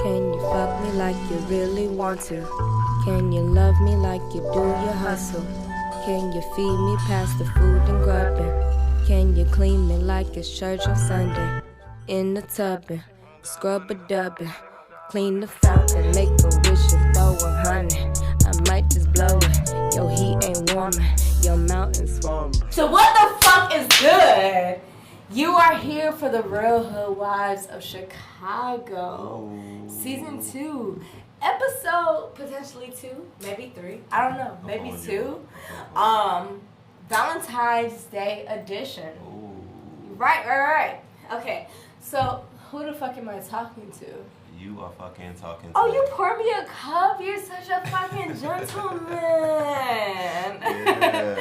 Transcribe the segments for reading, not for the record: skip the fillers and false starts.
Can you fuck me like you really want to? Can you love me like you do your hustle? Can you feed me past the food and grubbing? Can you clean me like it's church on Sunday? In the tubbing, scrub a dubbing, clean the fountain, make a wish and throw 100. I might just blow it. Yo, heat ain't warming, your mountain's swarming. So what the fuck is good? You are here for the Real Hoodwives of Chicago. Season 2. Episode potentially 2, maybe 3. I don't know, maybe 2. Valentine's Day edition. Right. Okay, so who the fuck am I talking to? You are fucking talking to. Oh, you poured me a cup? You're such a fucking gentleman. Yeah.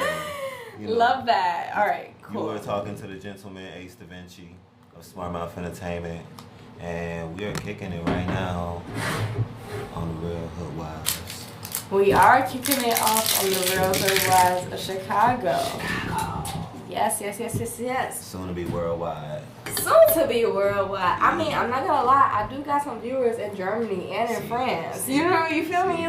You know, love that. All right, cool. You were talking to the gentleman, Ace Da Vinci of SmartMouf Entertainment, and we are kicking it right now on the Real Hoodwives. We are kicking it off on the Real Hoodwives of Chicago. Yes. Soon to be worldwide. Soon to be worldwide. I mean, I'm not gonna lie, I do got some viewers in Germany and in France. You know, you feel me?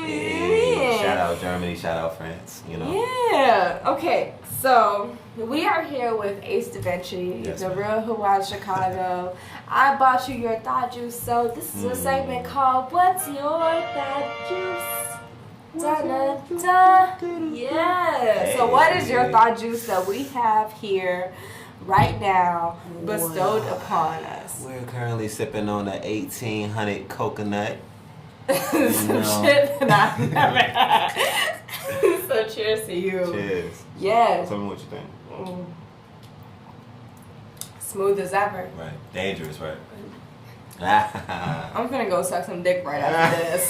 Yeah. Shout out Germany, shout out France, you know. Yeah. Okay, so we are here with Ace Da Vinci, the Real Hoodwives Chicago. I bought you your thought juice, so this is a segment called What's Your Thought Juice? Da-da-da. Yeah. Hey. So what is your thought juice that we have here right now bestowed upon us? We're currently sipping on the 1800 coconut. Some shit that I've never had. So cheers to you. Cheers. Yes. Tell me what you think. Smooth as ever. Right. Dangerous, right? I'm gonna go suck some dick right after this.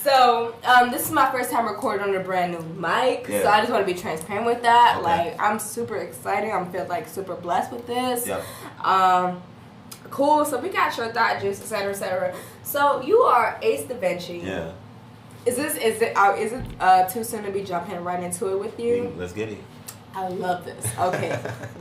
So this is my first time recording on a brand new mic. Yeah. So I just want to be transparent with that. Okay. Like, I'm super excited. I'm feel like super blessed with this. Yep. Cool. So we got your thought juice, etc. So you are Ace Da Vinci. Yeah. Is it too soon to be jumping right into it with you? Let's get it. I love this. Okay,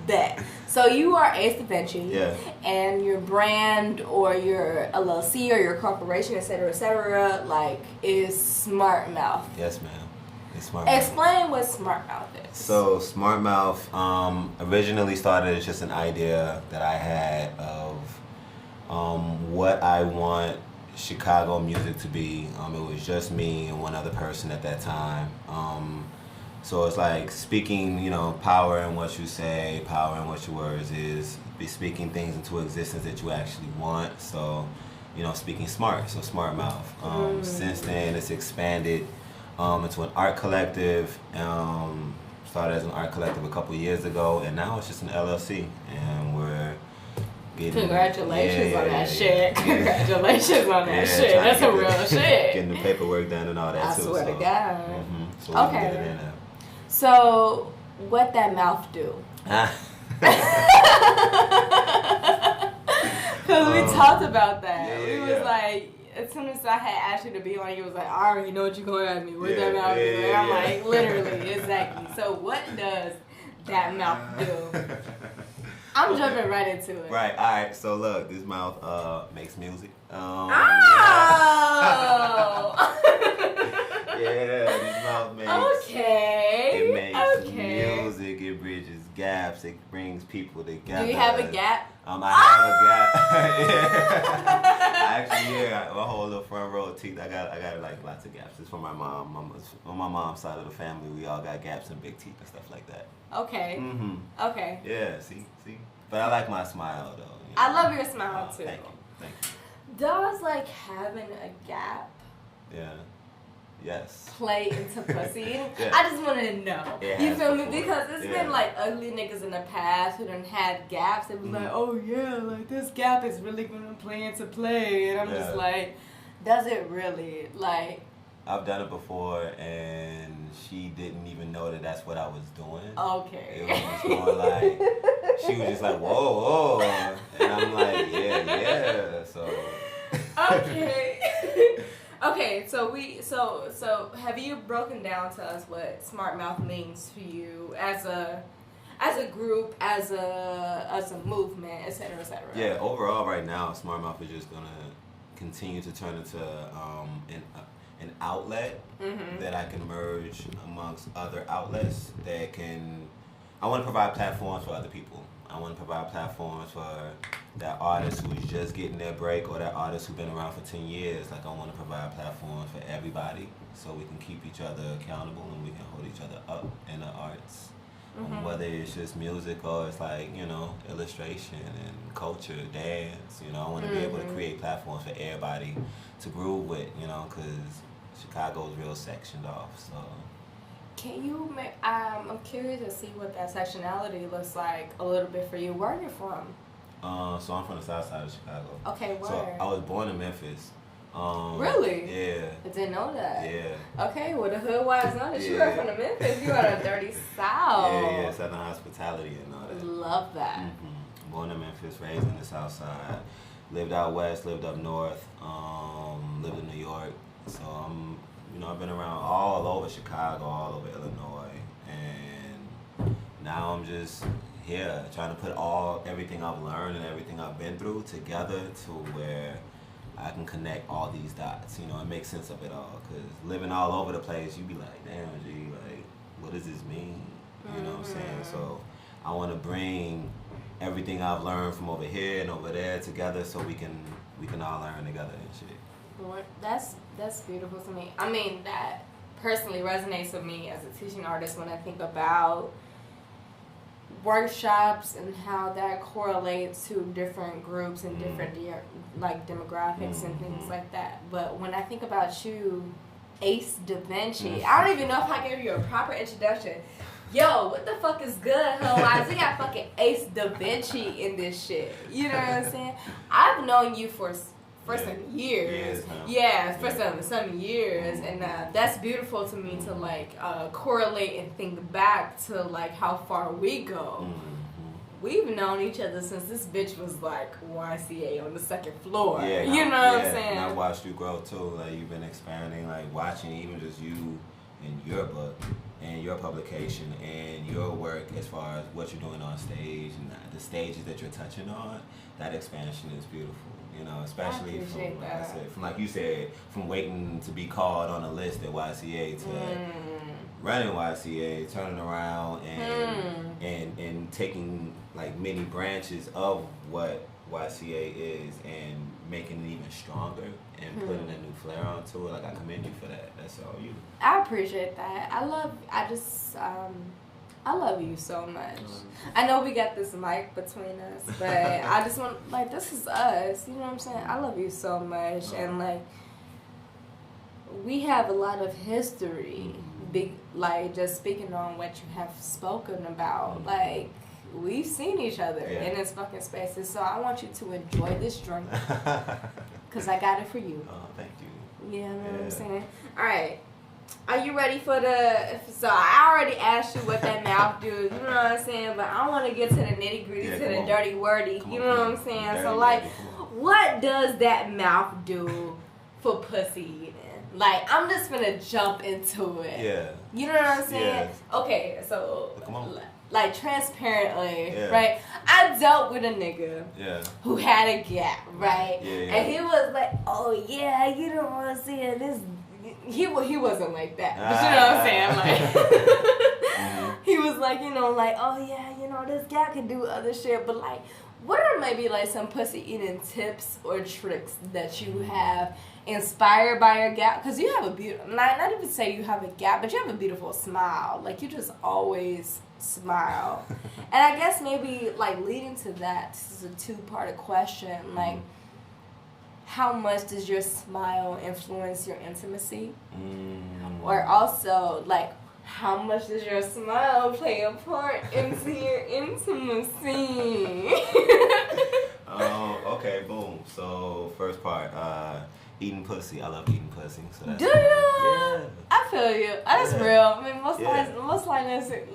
bet. So you are Ace Da Vinci. Yeah. And your brand or your LLC or your corporation, etc., like, is SmartMouf. Yes, ma'am. It's SmartMouf. Explain what SmartMouf is. So SmartMouf originally started as just an idea that I had of what I want Chicago music to be. It was just me and one other person at that time. So it's like speaking, power in what you say, power in what your words is, be speaking things into existence that you actually want. So, speaking smart, so SmartMouf. Since then, it's expanded into an art collective. Started as an art collective a couple years ago, and now it's just an LLC, and we're getting... Congratulations on that shit. Congratulations on that shit. That's some real shit. Getting the paperwork done and all that, too. I swear to God. So we can get it in there. So, what that mouth do? Because we talked about that. We was like, as soon as I had asked you to be on, you was like, I already know what you're going to ask me. What that mouth do? And I'm like, literally, exactly. So, what does that mouth do? I'm jumping right into it. Right, alright, so look, this mouth makes music. Yeah, this mouth makes... Okay. It makes music, it bridges gaps, it brings people together. Do you have a gap? I have a gap. Actually, my whole little front row of teeth, I got like lots of gaps. It's from my mom. On my mom's side of the family, we all got gaps and big teeth and stuff like that. Okay. Okay. Yeah, see? But I like my smile, though. I love your smile, too. Thank you. Does, like, having a gap... Yeah. Yes. Play into pussy. Yeah. I just want to know. You feel me? Because it's been like ugly niggas in the past who done had gaps and was like, oh yeah, like this gap is really gonna play into play, and I'm just like, does it really? Like, I've done it before, and she didn't even know that that's what I was doing. Okay. It was just more like she was just like, whoa, and I'm like, yeah. So. Okay. Okay, so have you broken down to us what SmartMouf means to you as a as a group, as a movement, et cetera, et cetera? Yeah, overall right now, SmartMouf is just gonna continue to turn into an outlet that I can merge amongst other outlets that can. I want to provide platforms for other people. I want to provide platforms for that artist who's just getting their break or that artist who's been around for 10 years. Like, I want to provide platforms for everybody so we can keep each other accountable and we can hold each other up in the arts. Whether it's just music or it's like, you know, illustration and culture, dance, you know, I want to be able to create platforms for everybody to groove with, you know, because Chicago's real sectioned off, so. Can you make, I'm curious to see what that sectionality looks like a little bit for you. Where are you from? So I'm from the south side of Chicago. Okay, where? So I was born in Memphis. Really? Yeah. I didn't know that. Yeah. Okay, well the Hoodwives know that you are from the Memphis. You are the dirty South. Yeah, Southern hospitality and all that. Love that. Born in Memphis, raised in the south side. Lived out west, lived up north, lived in New York. So I've been around all over Chicago, all over Illinois, and now I'm just here trying to put everything I've learned and everything I've been through together to where I can connect all these dots, you know, and make sense of it all. Because living all over the place, you be like, damn, G, like, what does this mean? You know what I'm saying? So I want to bring everything I've learned from over here and over there together so we can all learn together and shit. Lord, that's beautiful to me. I mean, that personally resonates with me as a teaching artist when I think about workshops and how that correlates to different groups and different like demographics and things like that. But when I think about you, Ace Da Vinci, I don't even know if I gave you a proper introduction. Yo, what the fuck is good, Hoodwives? We got fucking Ace Da Vinci in this shit. You know what I'm saying? I've known you for some years. For some years, and that's beautiful to me to like correlate and think back to like how far we go. We've known each other since this bitch was like YCA on the second floor. Yeah, you know what I'm saying? And I watched you grow too. Like, you've been expanding, like watching even just you and your book and your publication and your work as far as what you're doing on stage and the stages that you're touching on. That expansion is beautiful. You know, especially from, like I said, from like you said, from waiting to be called on a list at YCA to running YCA, turning around and taking like many branches of what YCA is and making it even stronger and putting a new flair onto it. Like, I commend you for that. That's all you. I appreciate that. I love you so much. I know we got this mic between us, but I just want, like, this is us. You know what I'm saying? I love you so much. And, like, we have a lot of history, like, just speaking on what you have spoken about. Like, we've seen each other in this fucking spaces. So I want you to enjoy this drink because I got it for you. Oh, thank you. You know what I'm saying? All right. Are you ready for so I already asked you what that mouth do, you know what I'm saying? But I want to get to the nitty gritty, to the dirty wordy, you know what I'm saying? So like, what does that mouth do for pussy eating? Like, I'm just gonna jump into it. Yeah. You know what I'm saying? Yeah. Okay, so Come on. like transparently, right? I dealt with a nigga who had a gap, right? And he was like, oh yeah, you know what I'm saying? This. He wasn't like that, but you know what I'm saying? Like, he was like, you know, like, oh yeah, you know, this guy can do other shit, but like, what are maybe like some pussy eating tips or tricks that you have inspired by your gap? Because you have a beautiful, not even say you have a gap, but you have a beautiful smile. Like, you just always smile. And I guess maybe like leading to that, this is a two-part question, like, how much does your smile influence your intimacy? Or also, like, how much does your smile play a part into your intimacy? Okay, boom. So, first part, eating pussy. I love eating pussy. So that's do you? Yeah. I feel you. That's real. I mean, most light skin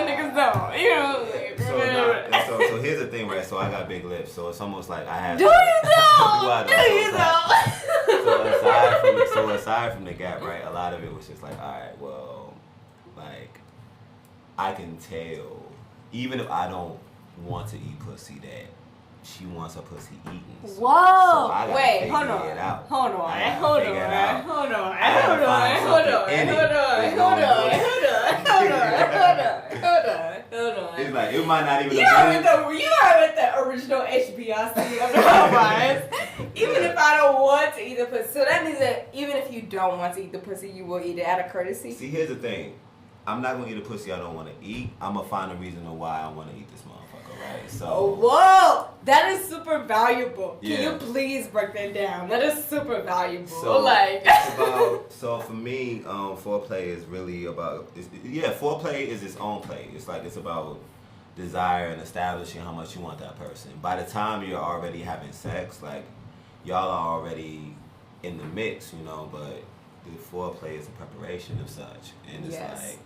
niggas don't. You know. So here's the thing, right? So I got big lips, so it's almost like I have. Do you though? Do you though? So aside from the gap, right? A lot of it was just like, all right, well, like, I can tell, even if I don't want to eat pussy, that she wants her pussy eaten. Whoa! So wait, hold on. It's like, it might not even you are with the original HBIC of the Hoodwives. Even if I don't want to eat the pussy. So that means that even if you don't want to eat the pussy, you will eat it out of courtesy? See, here's the thing. I'm not going to eat a pussy I don't want to eat. I'm going to find a reason of why I want to eat this motherfucker, right? So. Whoa! That is super valuable. Yeah. Can you please break that down? That is super valuable. So, it's about, so for me, foreplay is really about, foreplay is its own play. It's like, it's about desire and establishing how much you want that person. By the time you're already having sex, like, y'all are already in the mix, you know, but the foreplay is a preparation of such. And it's like,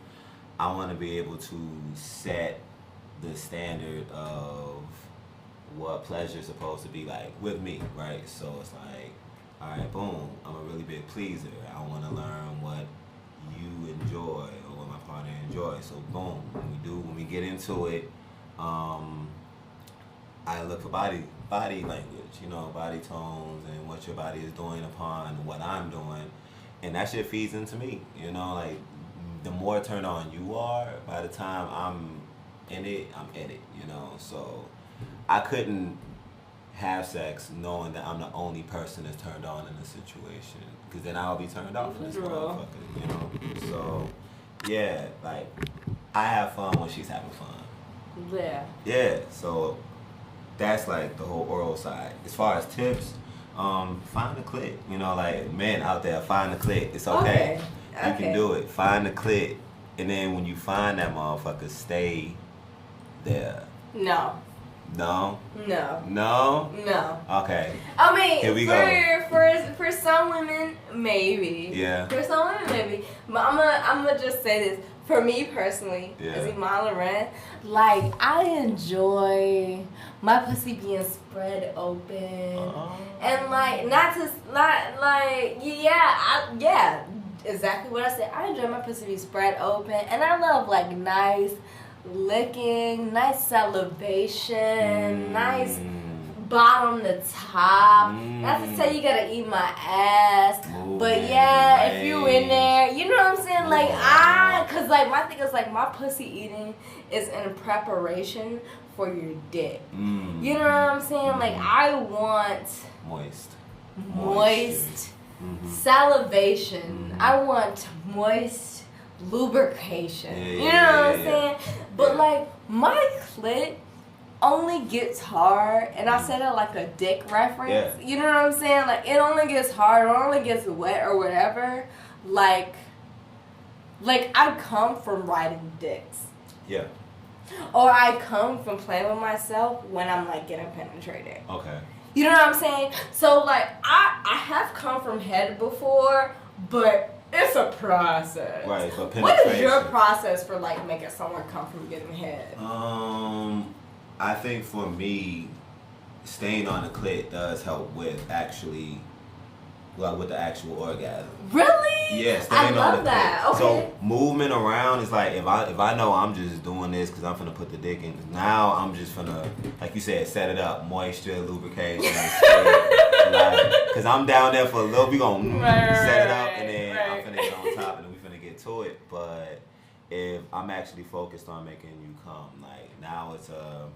I want to be able to set the standard of what pleasure is supposed to be like with me, right? So it's like, all right, boom, I'm a really big pleaser. I want to learn what you enjoy or what my partner enjoys. So boom, when we get into it, I look for body language, you know, body tones and what your body is doing upon what I'm doing. And that shit feeds into me, you know, like the more turned on you are, by the time I'm in it, you know. So I couldn't have sex knowing that I'm the only person that's turned on in the situation, because then I'll be turned off from this motherfucker, you know. So yeah, like I have fun when she's having fun. Yeah. Yeah. So that's like the whole oral side. As far as tips, find the clit. You know, like men out there, find the clit. It's okay. You can do it. Find the clit, and then when you find that motherfucker, stay there. No. No. No. No. No. Okay. I mean, here we go. For some women, maybe. Yeah. For some women, maybe. But I'm gonna just say this. For me personally, as Iman Loren, like I enjoy my pussy being spread open, and like exactly what I said. I enjoy my pussy being spread open, and I love like nice licking, nice salivation, nice bottom to top. Not to say you gotta eat my ass, but yeah, if you in there, you know what I'm saying? Like cause like my thing is like my pussy eating is in preparation for your dick. You know what I'm saying? Like I want moist salivation. I want moist lubrication. You know what I'm saying? But like my clit only gets hard, and I said it like a dick reference. You know what I'm saying? Like it only gets hard, or only gets wet, or whatever. Like I come from riding dicks. Yeah. Or I come from playing with myself when I'm like getting penetrated. Okay. You know what I'm saying? So like I have come from head before, but it's a process. Right, but penetration. What is your process for like making someone come from getting head? I think for me, staying on the clit does help with actually, well, with the actual orgasm. Really? Yeah, staying on the that. clit. Okay. So movement around is like if I know I'm just doing this because I'm finna put the dick in. Now I'm just finna, like you said, set it up, moisture, lubrication, because I'm down there for a little. We gonna set it up and then I'm finna get on top and then we finna get to it. But if I'm actually focused on making you come, like now it's a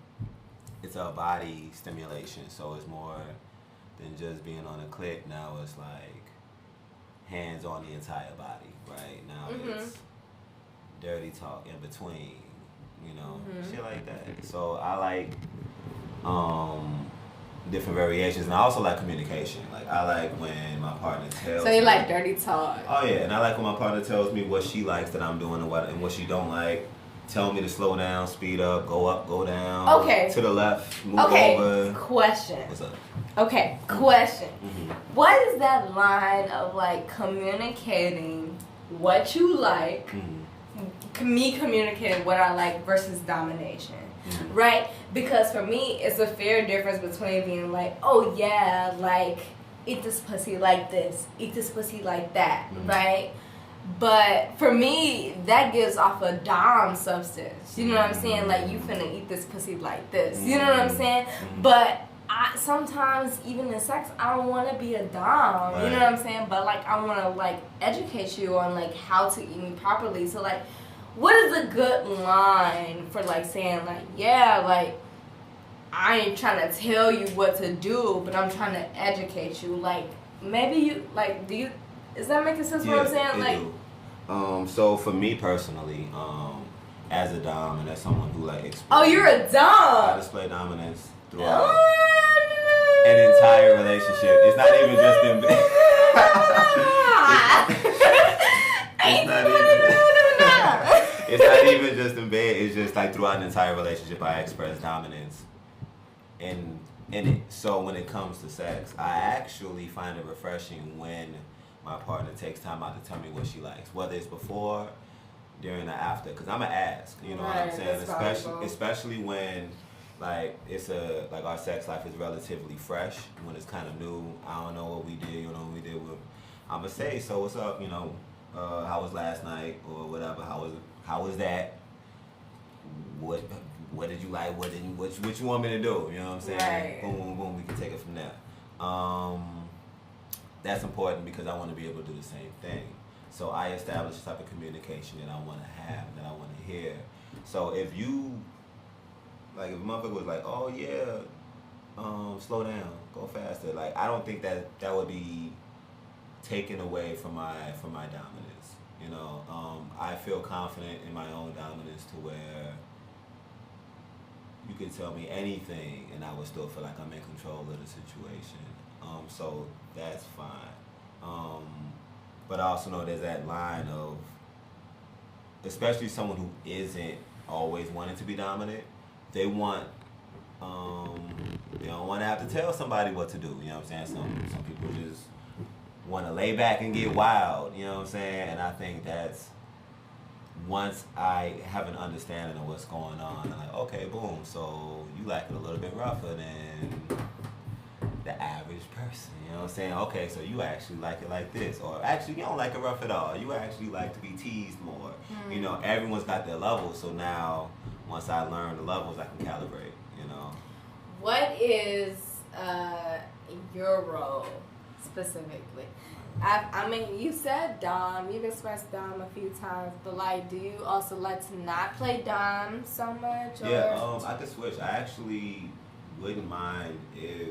body stimulation, so it's more than just being on a clit. Now it's like hands on the entire body, right? Now it's dirty talk in between, you know, shit like that. So I like different variations, and I also like communication. Like I like when my partner tells So you like dirty talk? Oh yeah, and I like when my partner tells me what she likes that I'm doing and what she don't like. Tell me to slow down, speed up, go down. Okay. To the left, move over. Question. What's up? Okay, question. What is that line of like communicating what you like, me communicating what I like versus domination? Right? Because for me, it's a fair difference between being like, oh yeah, like eat this pussy like this, eat this pussy like that, right? But for me, that gives off a dom substance. You know what I'm saying? Like, you finna eat this pussy like this. You know what I'm saying? But sometimes, even in sex, I don't want to be a dom. Right. You know what I'm saying? But, like, I want to, like, educate you on, like, how to eat me properly. So, like, what is a good line for, like, saying, like, yeah, like, I ain't trying to tell you what to do, but I'm trying to educate you. Like, maybe you, like, is that making sense what I'm saying? Like, so for me personally, as a dom and as someone who like oh, you're a dom. I display dominance throughout an entire relationship. It's not even just in bed. It's not even just in bed. It's just like throughout an entire relationship, I express dominance in it. So when it comes to sex, I actually find it refreshing when my partner takes time out to tell me what she likes, whether it's before, during, or after. Because I'm gonna ask, you know what I'm saying? Especially when like like our sex life is relatively fresh, when it's kind of new. I don't know what we did, you know what we did. I'm gonna say, so what's up? You know, how was last night or whatever? How was that? What did you like? What you want me to do? You know what I'm saying? Right. Boom, boom, boom. We can take it from there. That's important because I want to be able to do the same thing. So I establish the type of communication that I want to have, that I want to hear. So if you, like, if a motherfucker was like, oh yeah, slow down, go faster. Like, I don't think that would be taken away from my dominance. You know, I feel confident in my own dominance to where you can tell me anything and I would still feel like I'm in control of the situation. So that's fine. But I also know there's that line of, especially someone who isn't always wanting to be dominant, they don't want to have to tell somebody what to do. You know what I'm saying? Some people just want to lay back and get wild. You know what I'm saying? And I think that's, once I have an understanding of what's going on, I'm like, okay, boom, so you like it a little bit rougher than the average person, you know what I'm saying? Okay, so you actually like it like this, or actually you don't like it rough at all. You actually like to be teased more. You know, everyone's got their levels, so now once I learn the levels, I can calibrate, you know. What is your role specifically? I mean, you said dom, you've expressed dom a few times, but like, do you also like to not play dom so much? Or? Yeah, I could switch. I actually wouldn't mind if,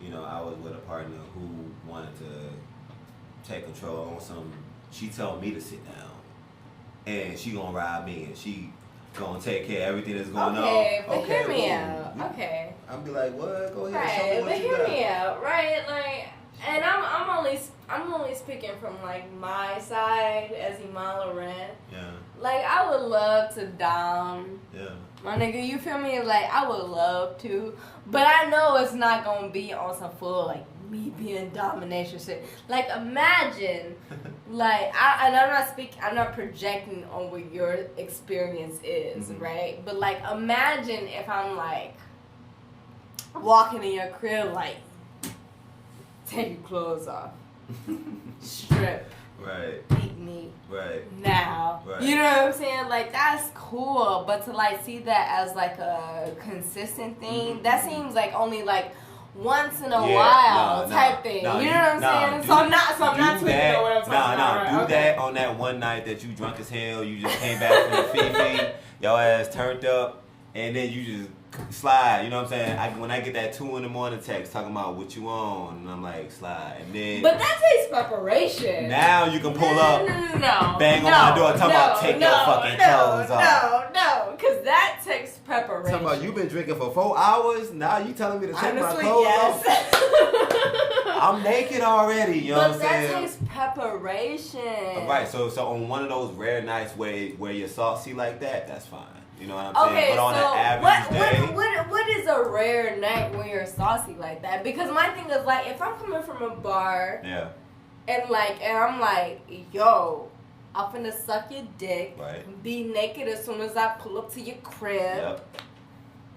you know, I was with a partner who wanted to take control on some. She told me to sit down, and she gonna ride me, and she gonna take care of everything that's going on. Okay, but hear me out. Okay. I'll be like, what? Go ahead. Right, Show me what but you hear got. me out, right? Like, and I'm only speaking from like my side as Iman Loren. Yeah. Like, I would love to dom. Yeah. My nigga, you feel me? Like, I would love to, but I know it's not gonna be on some full like me being domination shit. Like, imagine, like, I'm not projecting on what your experience is, right? But like, imagine if I'm like walking in your crib, like, take your clothes off, strip. Right. Eat me. Right. Now. Right. You know what I'm saying? Like, that's cool. But to like see that as like a consistent thing, that seems like only like once in a while type thing. You know what I'm saying? So I'm not tweaking on what I'm talking about. Do that on that one night that you drunk as hell, you just came back from the Fifi, your ass turned up, and then you just slide, you know what I'm saying? When I get that 2 a.m. text talking about what you on, and I'm like, slide, and then. But that takes preparation. Now you can pull up, bang on my door, talking about take your fucking clothes off. No, because that takes preparation. Talking about you been drinking for 4 hours, now you telling me to take my clothes off? I'm naked already, you know what I'm saying? But that takes preparation. Right, so on one of those rare nights where you're saucy like that, that's fine. You know what I'm saying? But on an average day. What is a rare night when you're saucy like that? Because my thing is like, if I'm coming from a bar, yeah, and I'm like, yo, I'm finna suck your dick, right, be naked as soon as I pull up to your crib. Yep.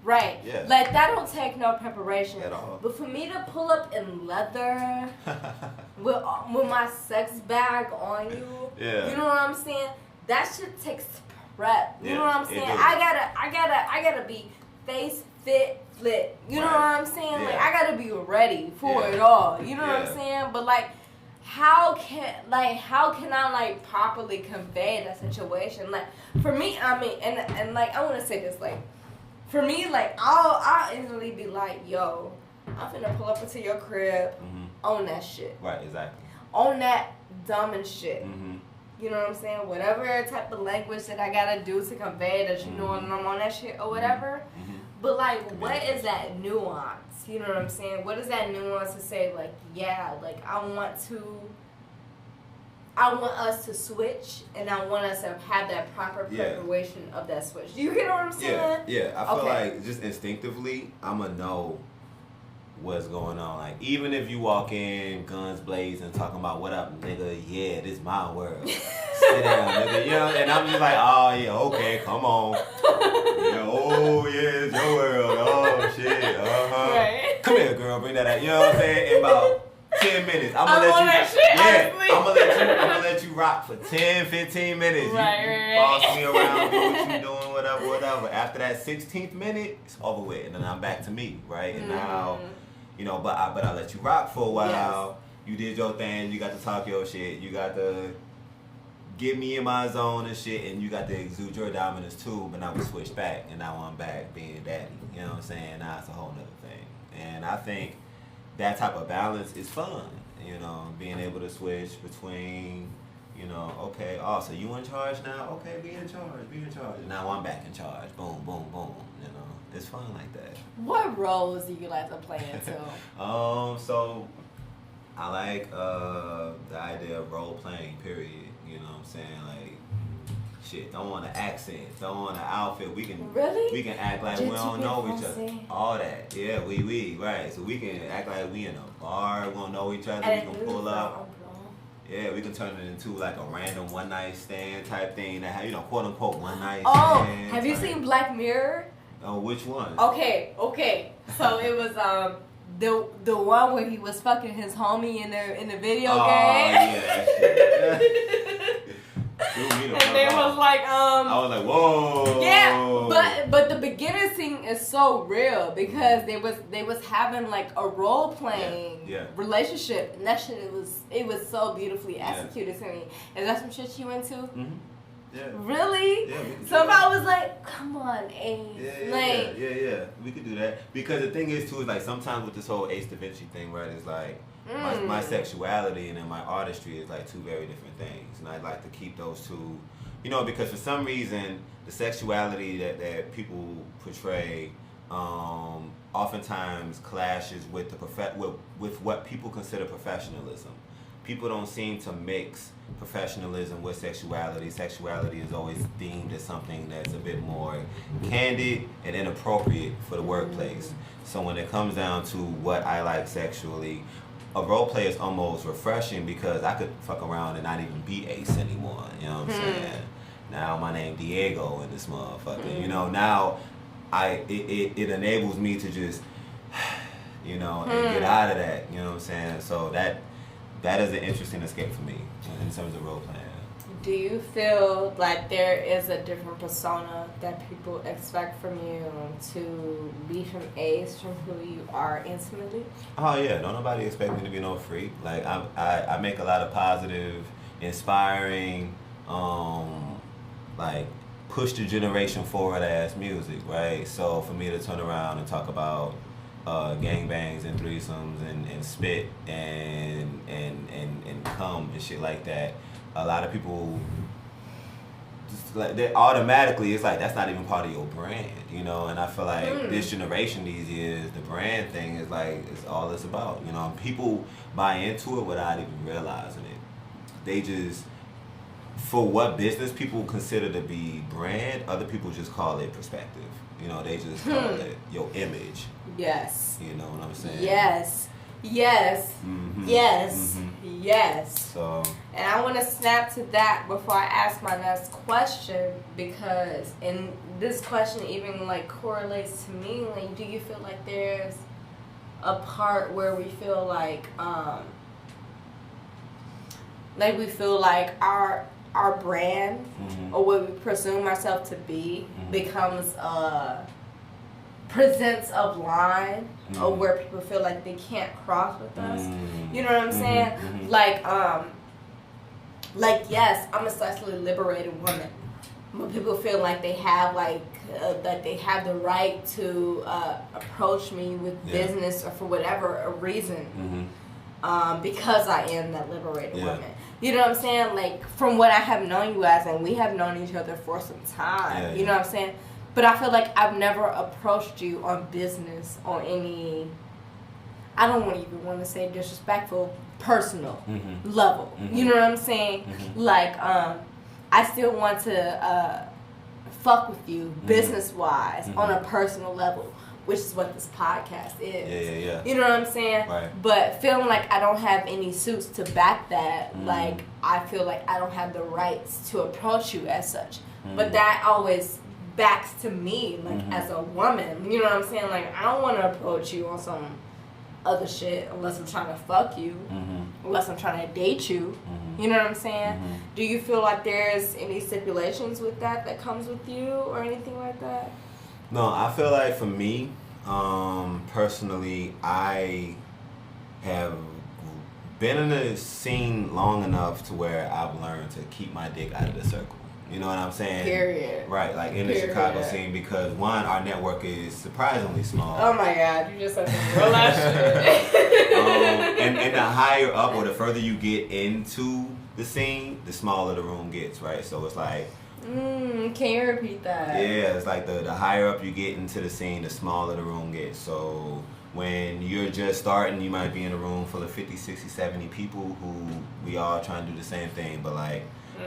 Right. Yeah. Like, that don't take no preparation. At all. But for me to pull up in leather with my sex bag on you, yeah. you know what I'm saying? That shit takes prep. You know what I'm saying? It I gotta be face fit, flip. You know what I'm saying? Yeah. Like, I gotta be ready for it all. You know what I'm saying? But like, how can I like properly convey that situation? Like, for me, I mean, and like, I want to say this, like, for me, like, I'll instantly be like, yo, I'm finna pull up into your crib, own that shit. Right, exactly. Own that dumb and shit. Mm-hmm. You know what I'm saying? Whatever type of language that I gotta do to convey that you know I'm on that shit or whatever. Mm-hmm. But like, what is that nuance? You know what I'm saying? What is that nuance to say, like, yeah, like, I want us to switch, and I want us to have that proper preparation of that switch. Do you get what I'm saying? Yeah. I feel like just instinctively, I'ma know what's going on. Like, even if you walk in guns blazing, talking about what up, nigga, yeah, this my world. Sit down, nigga. You know, and I'm just like, oh yeah, okay, come on. You know, oh yeah, it's your world. Oh shit. Right. Come here, girl, bring that out. You know what I'm saying? In about 10 minutes. I'm gonna let you rock for 10, 15 minutes. Right. Boss me around, do what you doing, whatever. After that 16th minute, it's over with, and then I'm back to me, right? And now, you know, but I let you rock for a while. Yes. You did your thing. You got to talk your shit. You got to get me in my zone and shit, and you got to exude your dominance too. But now we switched back, and now I'm back being daddy. You know what I'm saying? Now it's a whole nother thing, and I think that type of balance is fun, you know, being able to switch between, you know, okay, oh, so you in charge now? Okay, be in charge. Now I'm back in charge. Boom, boom, boom. You know, it's fun like that. What roles do you like to play into? So I like the idea of role playing, period. You know what I'm saying? Like, shit, don't want an accent, don't want an outfit. We can act like we don't know each other. All that. Yeah, we, right. So we can act like we in a bar, we don't know each other, we can pull up. Yeah, we can turn it into like a random one night stand type thing that have, you know, quote unquote one night stand. Have you seen Black Mirror? Oh, which one? Okay. So it was the one where he was fucking his homie in the video game. Yeah. And they was like, I was like, whoa. Yeah, but the beginning scene is so real because they was having like a role playing relationship, and that shit it was so beautifully executed to me. Is that some shit you into? Mm-hmm. Yeah. Really? Yeah. So if I was like, come on, Ace. Yeah. We could do that because the thing is too is like sometimes with this whole Ace Da Vinci thing, right? It's like. My sexuality and then my artistry is like two very different things, and I'd like to keep those two, you know, because for some reason the sexuality that people portray oftentimes clashes with with what people consider professionalism. People don't seem to mix professionalism with sexuality. Sexuality is always deemed as something that's a bit more candid and inappropriate for the workplace. So when it comes down to what I like sexually, a role play is almost refreshing because I could fuck around and not even be Ace anymore. You know what I'm saying? Now my name Diego in this motherfucker. You know, now it enables me to just, you know, and get out of that. You know what I'm saying? So that is an interesting escape for me in terms of role playing. Do you feel like there is a different persona that people expect from you to be from Ace, from who you are intimately? Oh yeah, don't nobody expect me to be no freak. Like I make a lot of positive, inspiring, like push the generation forward ass music, right? So for me to turn around and talk about gangbangs and threesomes and spit and cum and shit like that. A lot of people just like they automatically it's like that's not even part of your brand, you know. And I feel like this generation these years, the brand thing is like it's all it's about, you know. People buy into it without even realizing it. They just for what business people consider to be brand, other people just call it perspective. You know, they just call it your image. Yes. You know what I'm saying? Yes. So. And I want to snap to that before I ask my next question because in this question even like correlates to me. Like, do you feel like there's a part where we feel like we feel like our brand or what we presume ourselves to be becomes presents of line or where people feel like they can't cross with us. You know what I'm saying? Like yes, I'm a sexually liberated woman. When people feel like they have that they have the right to approach me with business or for whatever a reason, because I am that liberated woman. You know what I'm saying? Like, from what I have known you as, and we have known each other for some time. You know what I'm saying? But I feel like I've never approached you on business on any, I don't even want to say disrespectful, personal level. You know what I'm saying? Like, I still want to fuck with you business-wise on a personal level, which is what this podcast is. You know what I'm saying? Right. But feeling like I don't have any suits to back that, like, I feel like I don't have the rights to approach you as such. But that always backs to me, like, as a woman. You know what I'm saying? Like, I don't want to approach you on some other shit unless I'm trying to fuck you, unless I'm trying to date you. You know what I'm saying? Do you feel like there's any stipulations with that comes with you or anything like that? No, I feel like for me, personally, I have been in the scene long enough to where I've learned to keep my dick out of the circle. You know what I'm saying? Period. Right, like in the Chicago scene, because one, our network is surprisingly small. Oh my God, you just said some real ass shit. And the higher up or the further you get into the scene, the smaller the room gets, right? So it's like... can you repeat that? Yeah, it's like the higher up you get into the scene, the smaller the room gets. So when you're just starting, you might be in a room full of 50, 60, 70 people who we all trying to do the same thing, but like,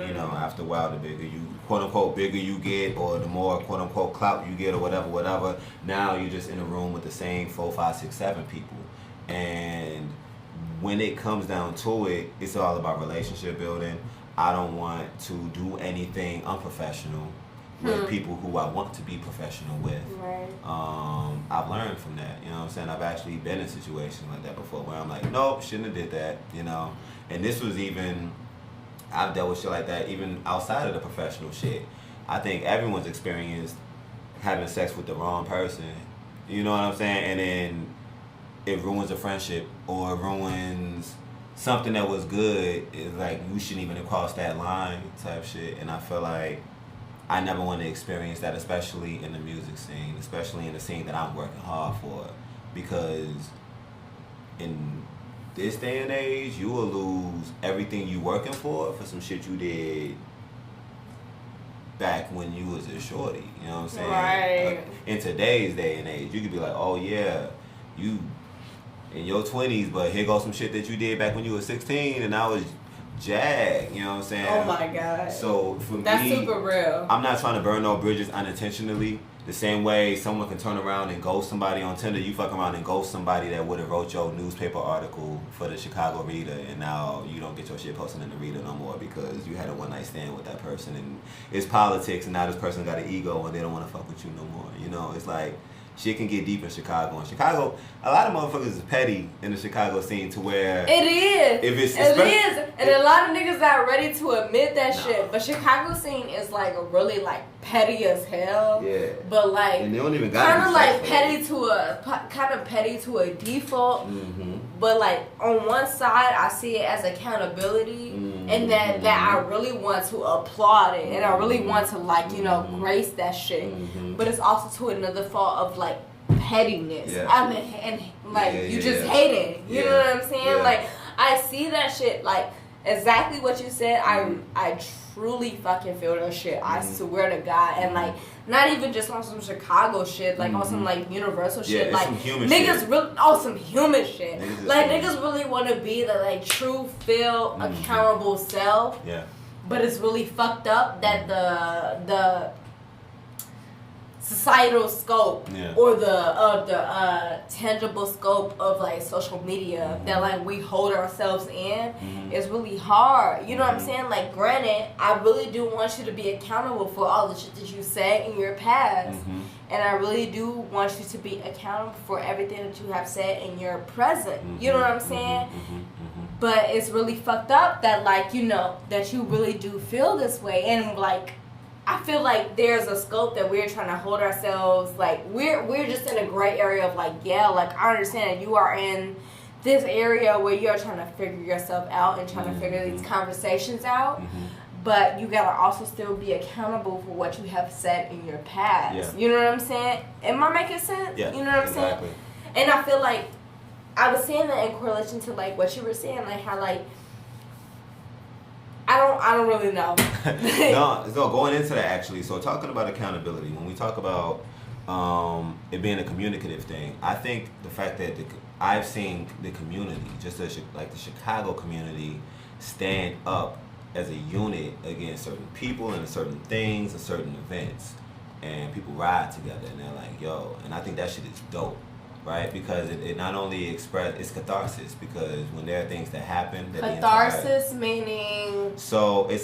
you know, after a while, the bigger you, quote unquote, bigger you get, or the more, quote unquote, clout you get, or whatever, now you're just in a room with the same 4, 5, 6, 7 people. And when it comes down to it, it's all about relationship building. I don't want to do anything unprofessional with people who I want to be professional with. Right. I've learned from that, you know what I'm saying? I've actually been in situations like that before where I'm like, nope, shouldn't have did that, you know? And this was even... I've dealt with shit like that even outside of the professional shit. I think everyone's experienced having sex with the wrong person. You know what I'm saying? And then it ruins a friendship or ruins something that was good. It's like, you shouldn't even have crossed that line type shit. And I feel like I never want to experience that, especially in the music scene, especially in the scene that I'm working hard for. Because in this day and age, you will lose everything you working for some shit you did back when you was a shorty. You know what I'm saying? Right. In today's day and age, you could be like, oh yeah, you in your 20s, but here goes some shit that you did back when you were 16 and I was jagged. You know what I'm saying? Oh my God. So for that's me, super real. I'm not trying to burn no bridges unintentionally. The same way someone can turn around and ghost somebody on Tinder, you fuck around and ghost somebody that would have wrote your newspaper article for the Chicago Reader, and now you don't get your shit posted in the Reader no more because you had a one-night stand with that person, and it's politics, and now this person got an ego and they don't want to fuck with you no more. You know, it's like, shit can get deep in Chicago. In Chicago, a lot of motherfuckers is petty in the Chicago scene to where... It is. If it's it is. And a lot of niggas not ready to admit that shit. But Chicago scene is like really like petty as hell. Yeah. But like... And they don't even got kind of like petty to a default. But like on one side, I see it as accountability. And that I really want to applaud it. And I really want to like, you know, grace that shit. But it's also to another fault of like pettiness. I mean, and like you just hate it. You know what I'm saying? Like I see that shit, like exactly what you said. I truly fucking feel that shit. I swear to God. And like not even just on some Chicago shit, like on some like universal shit. Like some human niggas shit. Really some human shit. Niggas really want to be the like true, feel accountable self. Yeah. But it's really fucked up that the societal scope Yeah. or the tangible scope of like social media that like we hold ourselves in is really hard. You know what I'm saying? Like, granted, I really do want you to be accountable for all the shit that you said in your past, and I really do want you to be accountable for everything that you have said in your present. You know what I'm saying? But it's really fucked up that, like, you know, that you really do feel this way, and like, I feel like there's a scope that we're trying to hold ourselves, like, we're just in a gray area of, like, yeah, like, I understand that you are in this area where you're trying to figure yourself out and trying to figure these conversations out, but you gotta also still be accountable for what you have said in your past. Yeah. You know what I'm saying? Am I making sense? Yeah, you know what I'm exactly. saying? And I feel like I was saying that in correlation to, like, what you were saying, like, how, like, I don't really know. No, going into that, actually, so talking about accountability, when we talk about it being a communicative thing, I think the fact that I've seen the community, just like the Chicago community, stand up as a unit against certain people and certain things and certain events, and people ride together, and they're like, yo, and I think that shit is dope. Right, because it not only it's catharsis, because when there are things that happen, that catharsis meaning. So it's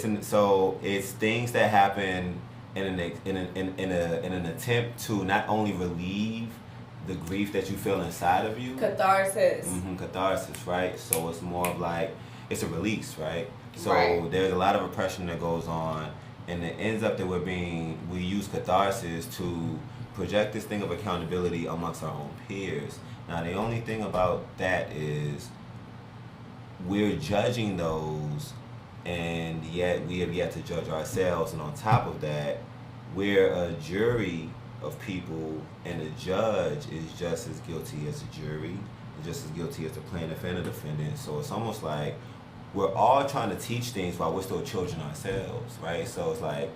things that happen in an attempt to not only relieve the grief that you feel inside of you. Catharsis. Catharsis, right? So it's more of like it's a release, right? So there's a lot of oppression that goes on, and it ends up that we use catharsis to project this thing of accountability amongst our own peers. Now, the only thing about that is we're judging those, and yet we have yet to judge ourselves. And on top of that, we're a jury of people, and the judge is just as guilty as the jury, just as guilty as the plaintiff and the defendant. So it's almost like we're all trying to teach things while we're still children ourselves, right? So it's like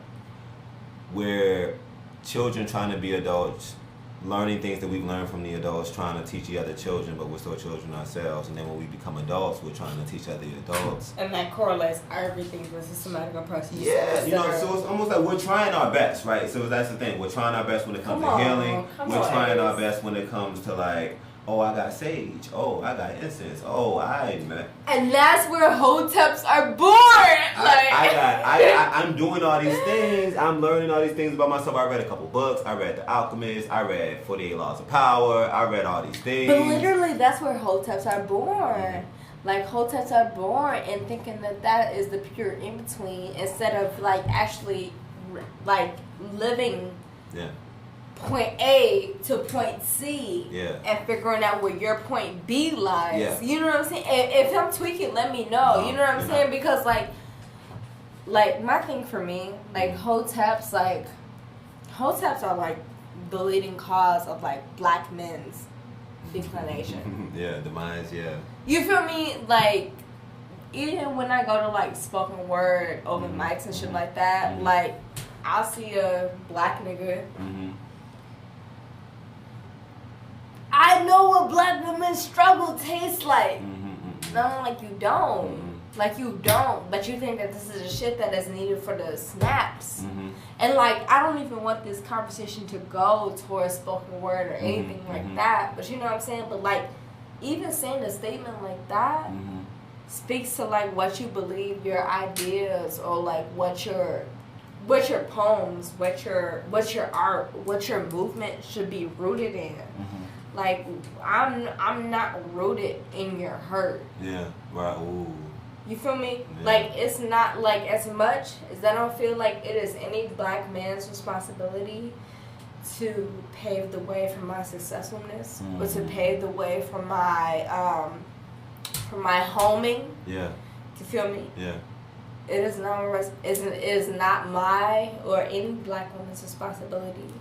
we're children trying to be adults, learning things that we've learned from the adults, trying to teach the other children, but we're still children ourselves. And then when we become adults, we're trying to teach other adults. And that correlates everything with a systematic oppression. Yeah, you know, so it's almost like we're trying our best, right? So that's the thing. We're trying our best when it comes to healing. We're trying our best when it comes to, like, oh, I got sage. Oh, I got incense. Oh, and that's where hoteps are born. I'm doing all these things. I'm learning all these things about myself. I read a couple books. I read The Alchemist. I read 48 Laws of Power. I read all these things. But literally, that's where hoteps are born. Like, hoteps are born and thinking that is the pure in-between, instead of, like, actually, like, living point A to point C, and figuring out where your point B lies. Yeah. You know what I'm saying? If I'm tweaking, let me know. No, you know what I'm saying? Because like my thing for me, like hoteps are like the leading cause of like black men's declination. Demise. You feel me? Like, even when I go to like spoken word open mics and shit like that, like I'll see a black nigga. I know what black women's struggle tastes like. And I'm like, you don't. Like, you don't. But you think that this is the shit that is needed for the snaps. And, like, I don't even want this conversation to go towards spoken word or anything like that. But you know what I'm saying? But, like, even saying a statement like that speaks to, like, what you believe your ideas, or, like, what your poems, what your art, what your movement should be rooted in. Like, I'm not rooted in your hurt. Yeah, right. Ooh. You feel me? Yeah. Like, it's not, like, as much as I don't feel like it is any black man's responsibility to pave the way for my successfulness, or to pave the way for my homing. Yeah. You feel me? Yeah. It is not my or any black woman's responsibility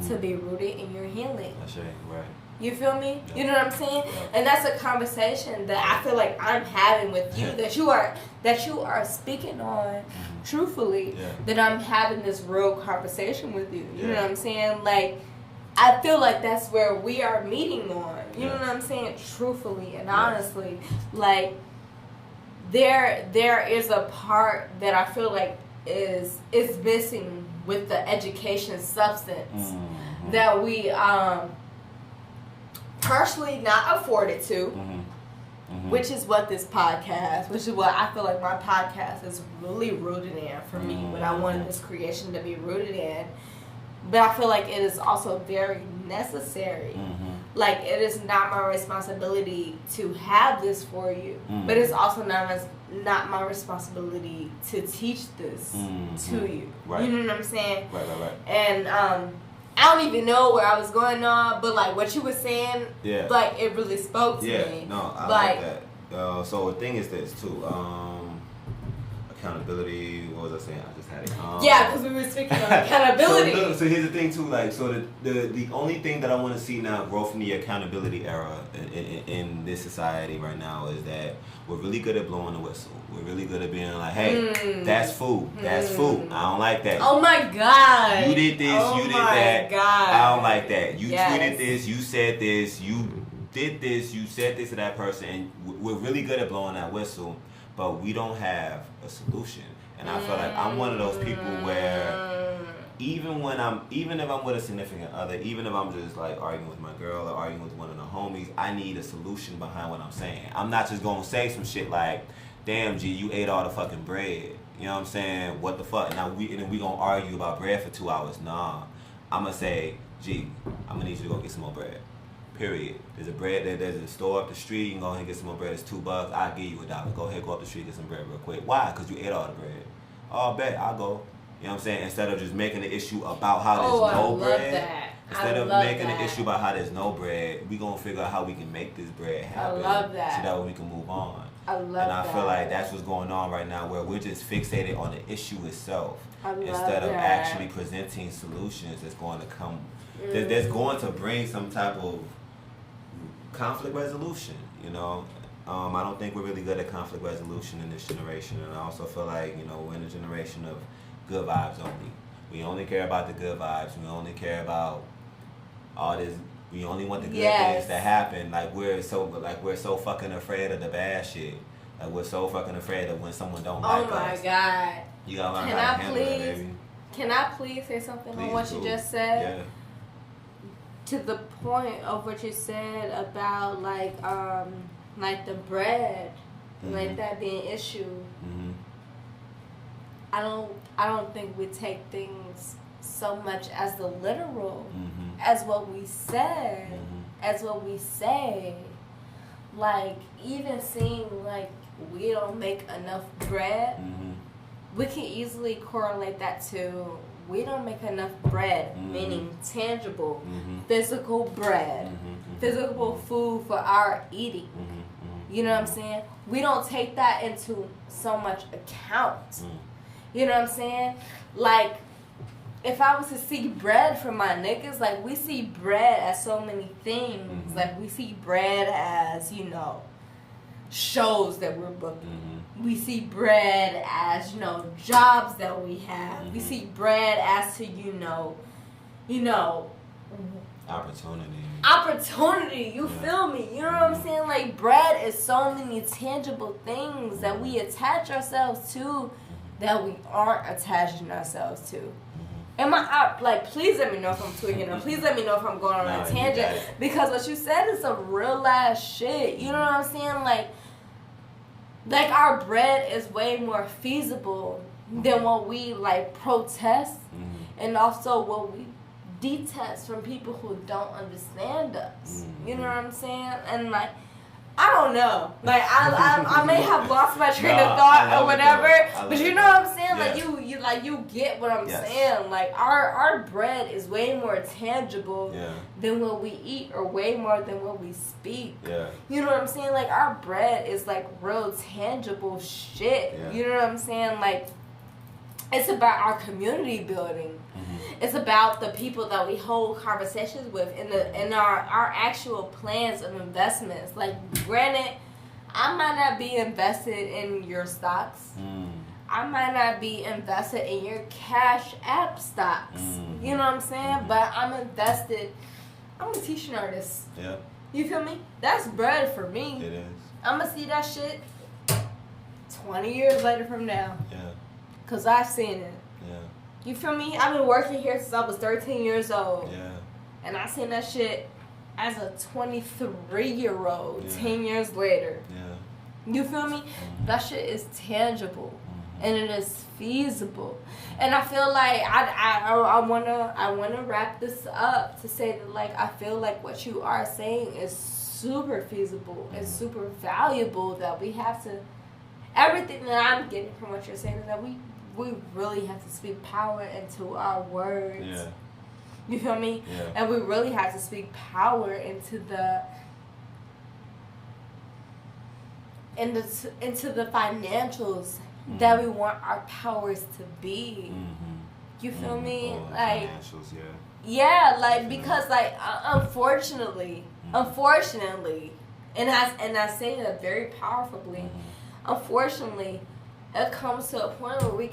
to be rooted in your healing. That's right. You feel me? Yeah. You know what I'm saying? Yeah. And that's a conversation that I feel like I'm having with you, that you are speaking on truthfully, that I'm having this real conversation with you. You know what I'm saying? Like, I feel like that's where we are meeting on. You know what I'm saying? Truthfully and honestly. Like, there is a part that I feel like is missing with the education substance that we partially not afforded to, which is what this podcast, which is what I feel like my podcast is really rooted in for me, what I wanted this creation to be rooted in. But I feel like it is also very necessary. Like, it is not my responsibility to have this for you, but it's also not my responsibility to teach this to you. Right. You know what I'm saying? Right. And I don't even know where I was going on, but like what you were saying, like it really spoke to me. No, I like that. So the thing is this too. Accountability. What was I saying? I just had it. Yeah, because we were speaking on accountability. So here's the thing too. Like, so the only thing that I want to see now grow from the accountability era in this society right now is that we're really good at blowing the whistle. We're really good at being like, hey, that's food. That's food. I don't like that. Oh my God. You did this. You did that. God. I don't like that. You tweeted this. You said this. You did this. You said this to that person. And we're really good at blowing that whistle, but we don't have a solution. And I feel like I'm one of those people where even if I'm with a significant other, even if I'm just like arguing with my girl or arguing with one of the homies, I need a solution behind what I'm saying. I'm not just gonna say some shit like, damn G, you ate all the fucking bread. You know what I'm saying? What the fuck? Now we gonna argue about bread for 2 hours. Nah. I'm gonna say, G, I'm gonna need you to go get some more bread. Period. There's a store up the street. You can go ahead and get some more bread. It's $2. I'll give you $1. Go ahead, go up the street and get some bread real quick. Why? Because you ate all the bread. Oh, bet. I'll go. You know what I'm saying? Instead of just making the issue about how there's no bread. Instead of making the issue about how there's no bread, we gonna figure out how we can make this bread happen. I love that. So that way we can move on. I feel like that's what's going on right now, where we're just fixated on the issue itself instead of actually presenting solutions that's going to come. That's going to bring some type of conflict resolution, you know. I don't think we're really good at conflict resolution in this generation, and I also feel like, you know, we're in a generation of good vibes only. We only care about the good vibes. We only care about all this. We only want the good things to happen. Like we're so fucking afraid of the bad shit. Like we're so fucking afraid of when someone don't like us. Oh my God! You gotta learn how to handle it, baby. Can I please say something on what you just said? Yeah. To the point of what you said about like the bread, like that being an issue. I don't think we take things so much as the literal as what we said, as what we say. Like even seeing like we don't make enough bread, we can easily correlate that to we don't make enough bread, meaning tangible, physical bread, physical food for our eating. You know what I'm saying? We don't take that into so much account. You know what I'm saying? Like, if I was to see bread from my niggas, like, we see bread as so many things. Like, we see bread as, you know, shows that we're booking. We see bread as, you know, jobs that we have. We see bread as to, you know, opportunity, you feel me? You know what I'm saying? Like, bread is so many tangible things that we attach ourselves to that we aren't attaching ourselves to. Am I like, please let me know if I'm tweaking or please let me know if I'm going on a tangent, because what you said is some real ass shit. You know what I'm saying? Like our bread is way more feasible than what we like protest and also what we detest from people who don't understand us. You know what I'm saying? And like, I don't know. Like I may have lost my train of thought or whatever, but you know what I'm saying? Like you get what I'm saying. Like our bread is way more tangible than what we eat, or way more than what we speak. You know what I'm saying? Like our bread is like real tangible shit. You know what I'm saying? Like it's about our community building. It's about the people that we hold conversations with and our actual plans of investments. Like, granted, I might not be invested in your stocks. I might not be invested in your Cash App stocks. You know what I'm saying? But I'm invested. I'm a t-shirt artist. You feel me? That's bread for me. It is. I'm going to see that shit 20 years later from now. Because I've seen it. You feel me? I've been working here since I was 13 years old. Yeah. And I seen that shit as a 23-year-old, Yeah. 10 years later. Yeah. You feel me? Mm-hmm. That shit is tangible. Mm-hmm. And it is feasible. And I feel like I wanna wrap this up to say that, like, I feel like what you are saying is super feasible and super valuable, that we have to, everything that I'm getting from what you're saying is that we really have to speak power into our words. Yeah. You feel me? Yeah. And we really have to speak power into the financials that we want our powers to be. Mm-hmm. You feel me? Oh, Like, financials, yeah, like, because, like, unfortunately, and I say that very powerfully. Unfortunately, it comes to a point where we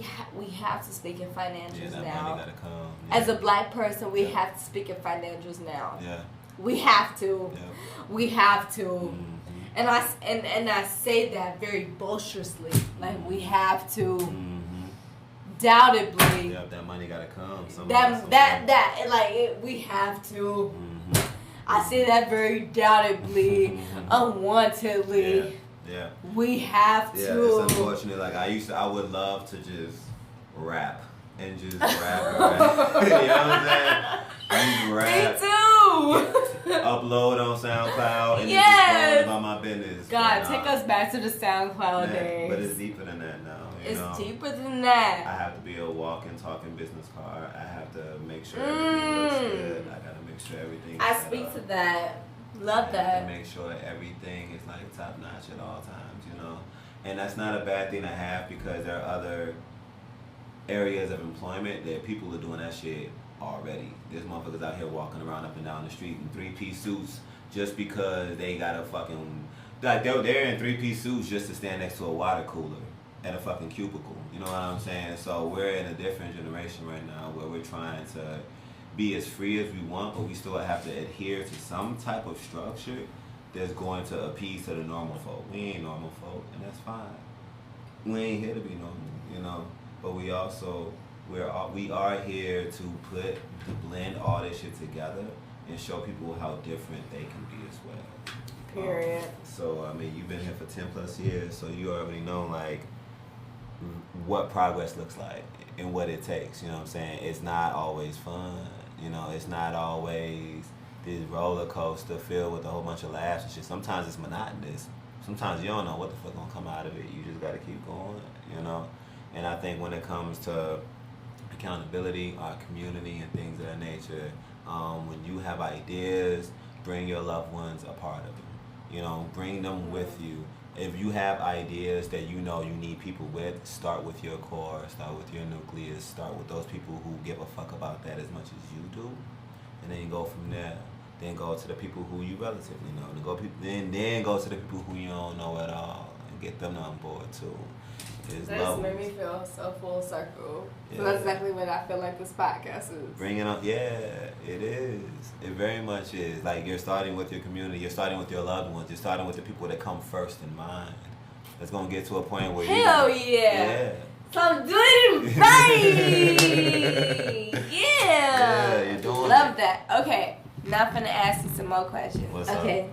have to speak in financials that now. money gotta come. Yeah. As a black person, we have to speak in financials now. Yeah. We have to. Yeah. We have to. Mm-hmm. And I say that very boisterously. Like, we have to. Mm-hmm. Doubtably. Yeah, that money gotta come. We have to. Mm-hmm. I say that very doubtably, unwantedly. Yeah. We have to. Yeah, it's unfortunate. Like, I would love to just rap and just rap and rap. You know what I'm saying? Just rap. Me too. Upload on SoundCloud and Yes. just go about my business. God, But, take us back to the SoundCloud days. But it's deeper than that now. You know? It's deeper than that. I have to be a walking, talking business card. I have to make sure everything looks good. I gotta make sure everything. I speak to that. Love I that. have to make sure everything is like top notch at all times, you know. And that's not a bad thing to have, because there are other areas of employment that people are doing that shit already. There's motherfuckers out here walking around up and down the street in 3-piece suits just because they got a fucking, like, they're in 3-piece suits just to stand next to a water cooler at a fucking cubicle. You know what I'm saying? So we're in a different generation right now where we're trying to be as free as we want, but we still have to adhere to some type of structure that's going to appease to the normal folk. We ain't normal folk, and that's fine. We ain't here to be normal, you know. But we also we are here to blend all this shit together and show people how different they can be as well. Period. So I mean, you've been here for 10+ years, so you already know like what progress looks like and what it takes. You know what I'm saying? It's not always fun. You know, it's not always this roller coaster filled with a whole bunch of laughs and shit. Sometimes it's monotonous. Sometimes you don't know what the fuck gonna come out of it. You just gotta keep going, you know? And I think when it comes to accountability, our community and things of that nature, when you have ideas, bring your loved ones a part of it. You know, bring them with you. If you have ideas that you know you need people with, start with your core, start with your nucleus, start with those people who give a fuck about that as much as you do, and then you go from there. Then go to the people who you relatively know. Then go to the people who you don't know at all, and get them on board too. That made me feel so full circle. Yeah. So that's exactly what I feel like this podcast is. Bringing up, yeah, it is. It very much is. Like, you're starting with your community. You're starting with your loved ones. You're starting with the people that come first in mind. It's gonna get to a point where yeah. So I'm doing it right. Yeah, you're doing Love that. Okay, now I'm gonna ask you some more questions. What's okay.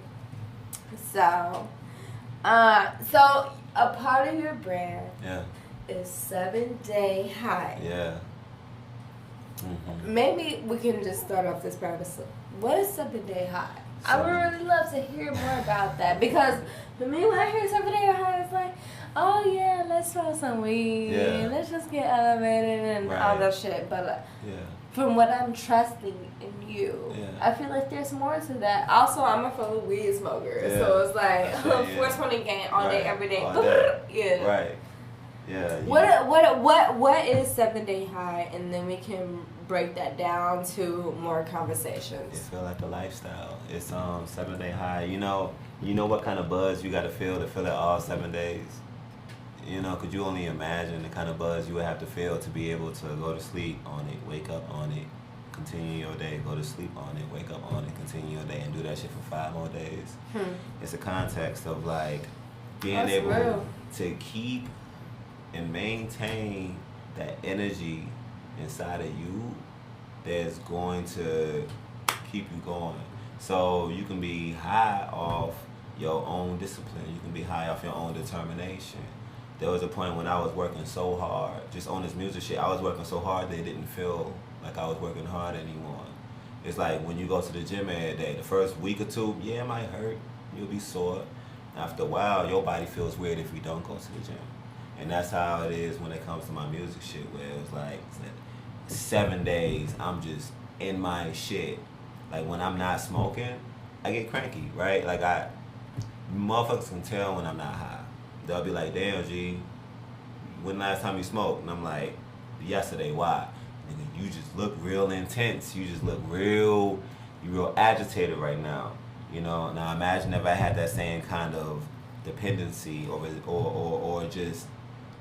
up? So a part of your brand is 7-day high. Yeah. Mm-hmm. Maybe we can just start off this premise. What is 7-day high? I would really love to hear more about that, because for me, when I hear 7-day high, it's like, oh yeah, let's smoke some weed, let's just get elevated and all that shit. But from what I'm trusting in you, I feel like there's more to that. Also, I'm a fellow weed smoker, so it's like 420 gang all day, every day. All day. Right. Yeah. What is 7-day high, and then we can break that down to more conversations. It feel like a lifestyle. It's 7-day high. You know what kind of buzz you got to feel it all 7 days. You know, could you only imagine the kind of buzz you would have to feel to be able to go to sleep on it, wake up on it, continue your day, go to sleep on it, wake up on it, continue your day, and do that shit for 5 more days. It's a context of like being able to keep and maintain that energy inside of you that's going to keep you going. So you can be high off your own discipline. You can be high off your own determination. There was a point when I was working so hard, just on this music shit, I was working so hard that it didn't feel like I was working hard anymore. It's like when you go to the gym every day, the first week or two, yeah, it might hurt. You'll be sore. After a while, your body feels weird if you don't go to the gym. And that's how it is when it comes to my music shit, where it was like 7 days, I'm just in my shit. Like when I'm not smoking, I get cranky, right? Like motherfuckers can tell when I'm not high. They'll be like, damn, G, when last time you smoked? And I'm like, yesterday, why? Nigga, you just look real intense. You just look you real agitated right now. You know, now imagine if I had that same kind of dependency or just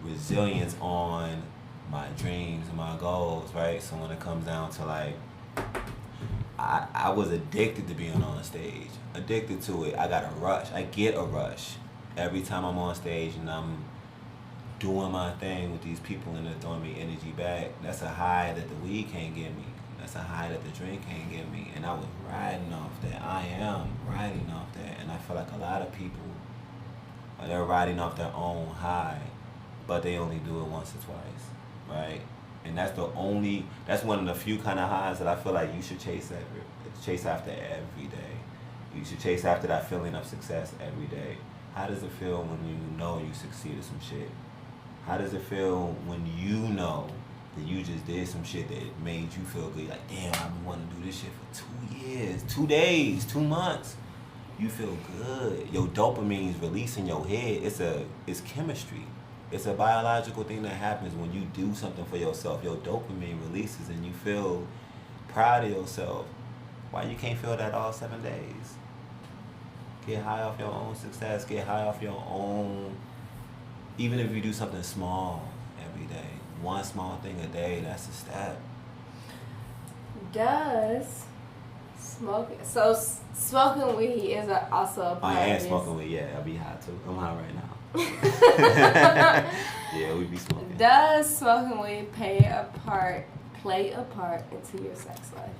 resilience on my dreams and my goals, right? So when it comes down to like, I was addicted to being on stage, addicted to it. I got a rush. I get a rush every time I'm on stage and I'm doing my thing with these people and they're throwing me energy back. That's a high that the weed can't give me. That's a high that the drink can't give me. And I was riding off that. I am riding off that. And I feel like a lot of people, they're riding off their own high, but they only do it once or twice, right? And that's one of the few kind of highs that I feel like you should chase after every day. You should chase after that feeling of success every day. How does it feel when you know you succeeded some shit? How does it feel when you know that you just did some shit that made you feel good? You're like, damn, I've been wanting to do this shit for 2 years, 2 days, 2 months. You feel good. Your dopamine's released in your head. It's chemistry. It's a biological thing that happens when you do something for yourself. Your dopamine releases and you feel proud of yourself. Why you can't feel that all 7 days? Get high off your own success. Get high off your own. Even if you do something small every day, one small thing a day, that's a step. Does smoking weed is also a part I am of this? smoking weed, yeah. I'll be high too. I'm high right now. Yeah, we be smoking. Does smoking weed play a part into your sex life?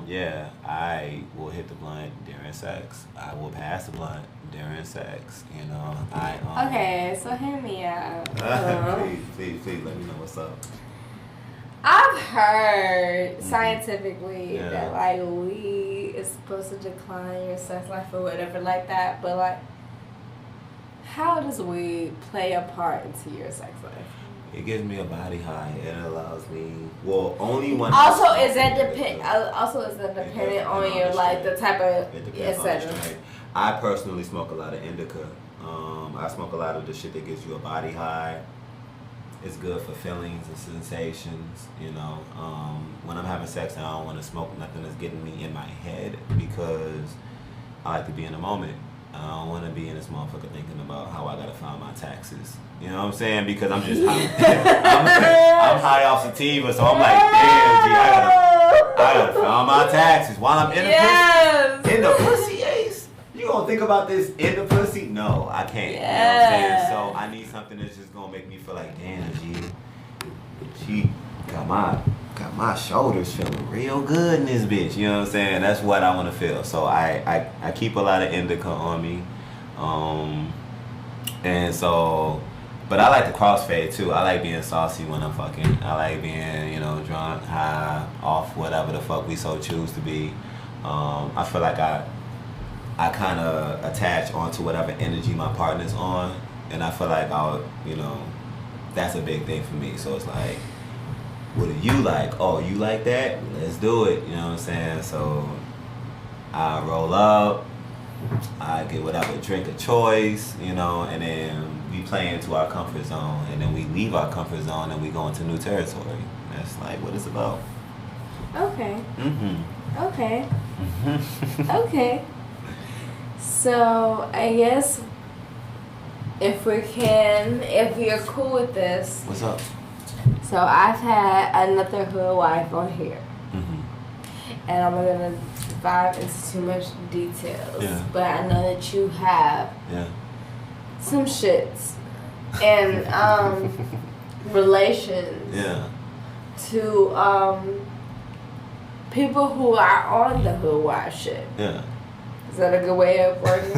Yeah, I will hit the blunt during sex. I will pass the blunt during sex. You know, Okay, so hear me out. please, let me know what's up. I've heard scientifically that like weed is supposed to decline your sex life or whatever like that, but like, how does weed play a part into your sex life? It gives me a body high. It allows me. Well, only one. Also, is that dependent on your like the type of etc. I personally smoke a lot of indica. I smoke a lot of the shit that gives you a body high. It's good for feelings and sensations. You know, when I'm having sex, I don't want to smoke nothing that's getting me in my head because I like to be in the moment. I don't want to be in this motherfucker thinking about how I gotta file my taxes. You know what I'm saying? Because I'm just high. I'm high off sativa, so I'm like, damn, G, I gotta file my taxes while I'm in the pussy, Ace. You gonna think about this in the pussy? No, I can't. Yeah. You know what I'm saying? So I need something that's just gonna make me feel like, damn, G, she got my shoulders feeling real good in this bitch. You know what I'm saying? That's what I want to feel. So I keep a lot of indica on me. And so, but I like the crossfade too. I like being saucy when I'm fucking. I like being, drunk, high, off, whatever the fuck we so choose to be. I feel like I kind of attach onto whatever energy my partner's on. And I feel like that's a big thing for me. So it's like, what do you like? Oh, you like that? Let's do it. You know what I'm saying? So I roll up, I get whatever drink of choice, and then we play into our comfort zone, and then we leave our comfort zone and we go into new territory. That's like what it's about. Okay. Mm-hmm. Okay. Mm-hmm. Okay. So I guess if you're cool with this. What's up? So I've had another Hoodwife on here, and I'm not gonna dive into too much details. Yeah. But I know that you have some shits and relations. Yeah. to people who are on the Hoodwives shit. Yeah. Is that a good way of wording?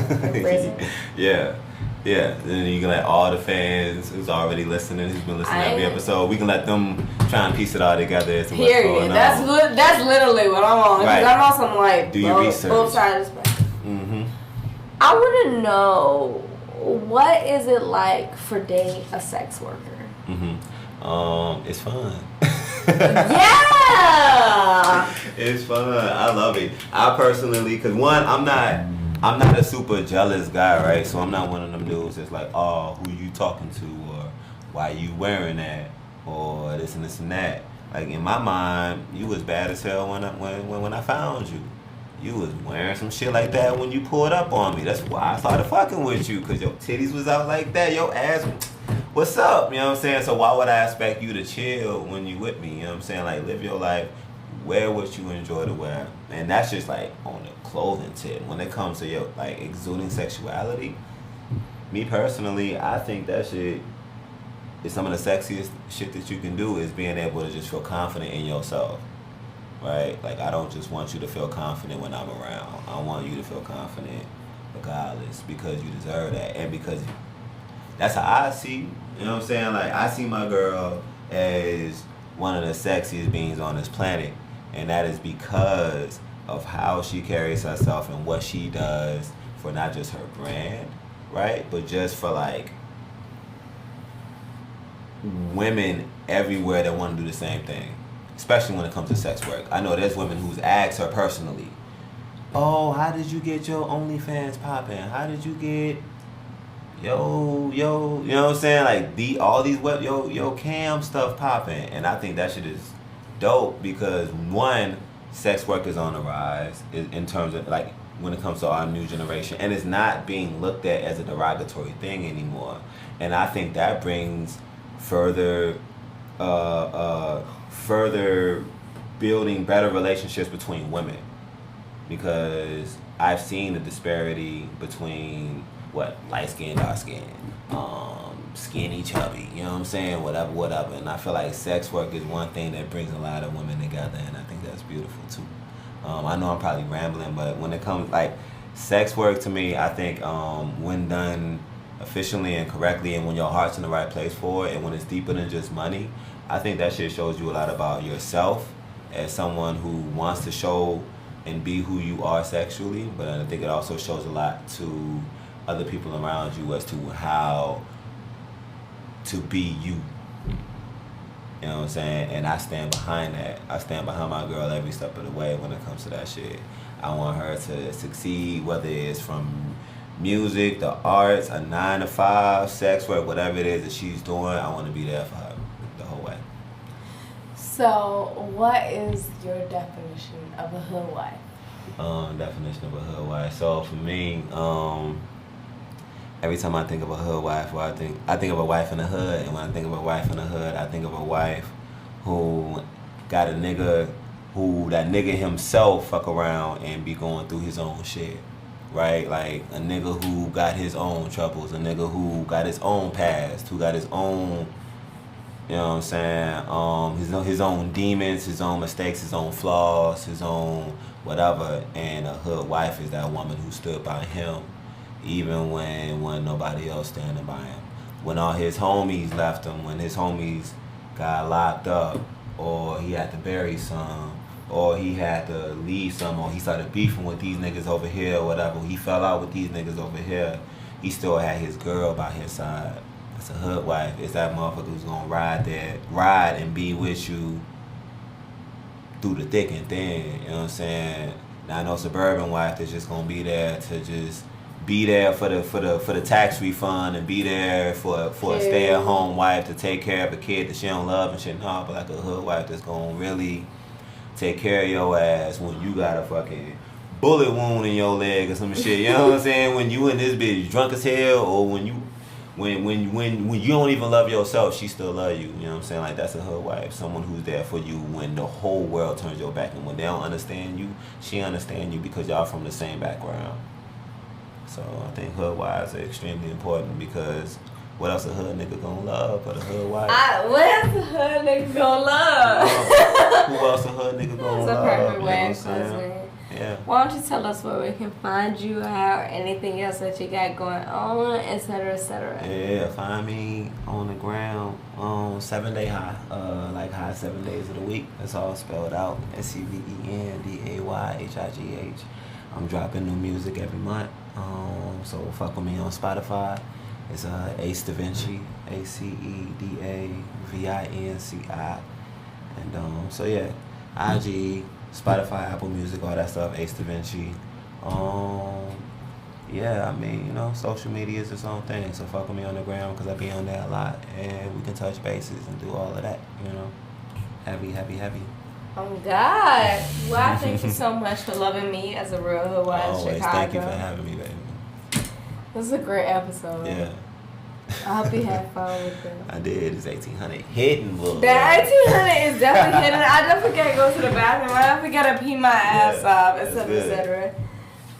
Yeah. Yeah, then you can let all the fans who's already listening, who's been listening to every episode, we can let them try and piece it all together as to what's going on. That's literally what I'm on. Because I'm on some like do your research. Both sides. I want to know, what is it like for dating a sex worker? It's fun. Yeah. It's fun. I love it. I personally, cause one, I'm not a super jealous guy, right? So I'm not one of them dudes that's like, oh, who you talking to, or why you wearing that, or this and this and that. Like in my mind, you was bad as hell when I found you. You was wearing some shit like that when you pulled up on me. That's why I started fucking with you, cause your titties was out like that, your ass. What's up? You know what I'm saying? So why would I expect you to chill when you with me? You know what I'm saying? Like, live your life, wear what you enjoy to wear. And that's just like on the clothing tip. When it comes to your like exuding sexuality, me personally, I think that shit is some of the sexiest shit that you can do, is being able to just feel confident in yourself. Right? Like, I don't just want you to feel confident when I'm around. I want you to feel confident regardless, because you deserve that. And because that's how I see you. You know what I'm saying? Like, I see my girl as one of the sexiest beings on this planet. And that is because of how she carries herself and what she does for not just her brand, right? But just for, like, women everywhere that want to do the same thing. Especially when it comes to sex work. I know there's women who's asked her personally, oh, how did you get your OnlyFans popping? How did you get yo, you know what I'm saying? Like all these yo cam stuff popping. And I think that shit is dope, because one, sex work is on the rise in terms of like when it comes to our new generation, and it's not being looked at as a derogatory thing anymore. And I think that brings further building better relationships between women, because I've seen the disparity between light skin, dark skin, skinny, chubby, you know what I'm saying, whatever. And I feel like sex work is one thing that brings a lot of women together, and I think that's beautiful too. I know I'm probably rambling, but when it comes like sex work, to me, I think when done efficiently and correctly, and when your heart's in the right place for it, and when it's deeper than just money, I think that shit shows you a lot about yourself as someone who wants to show and be who you are sexually, but I think it also shows a lot to other people around you as to how to be you. You know what I'm saying? And I stand behind that. I stand behind my girl every step of the way when it comes to that shit. I want her to succeed, whether it's from music, the arts, a 9 to 5, sex work, whatever it is that she's doing, I want to be there for her the whole way. So, what is your definition of a hood wife? Definition of a hood wife. So for me, every time I think of a hood wife, I think of a wife in the hood, and when I think of a wife in the hood, I think of a wife who got a nigga who that nigga himself fuck around and be going through his own shit, right? Like a nigga who got his own troubles, a nigga who got his own past, who got his own, you know what I'm saying, his own demons, his own mistakes, his own flaws, his own whatever. And a hood wife is that woman who stood by him even when nobody else standing by him. When all his homies left him, when his homies got locked up, or he had to bury some, or he had to leave some, or he started beefing with these niggas over here, or whatever, he fell out with these niggas over here, he still had his girl by his side. That's a hood wife. It's that motherfucker who's gonna ride and be with you through the thick and thin, you know what I'm saying? Now I know suburban wife that's just gonna be there to just be there for the tax refund, and be there for a stay-at-home wife to take care of a kid that she don't love and shit. No, but like a hood wife that's gonna really take care of your ass when you got a fucking bullet wound in your leg or some shit. You know what I'm saying? When you in this bitch drunk as hell, or when you don't even love yourself, she still love you. You know what I'm saying? Like, that's a hood wife. Someone who's there for you when the whole world turns your back, and when they don't understand you, she understand you because y'all from the same background. So I think hood wives are extremely important, because What else a hood nigga gonna love but a hood wife? What else a hood nigga gonna love? Who else a hood nigga gonna love? That's a perfect way You know of what I'm saying? closing it. Yeah. Why don't you tell us where we can find you at or anything else that you got going on, etc., etc. Yeah, find me on the ground on 7 Day High. Like high 7 days of the week. That's all spelled out. SEVENDAYHIGH. I'm dropping new music every month. So fuck with me on Spotify. It's Ace Da Vinci, ACEDAVINCI. And so yeah, IG, Spotify, Apple Music, all that stuff, Ace Da Vinci. Yeah, I mean, you know, social media is its own thing. So fuck with me on the ground because I be on there a lot, and we can touch bases and do all of that. You know, heavy. Oh God! Well, thank you so much for loving me as a real Hoodwives Always, Chicago. thank you for having me, baby. This is a great episode. Yeah. I hope you had fun with it. I did. It's 1800 hitting, boy. That 1800 is definitely hitting. I definitely gotta go to the bathroom. I definitely gotta pee my ass off, etc.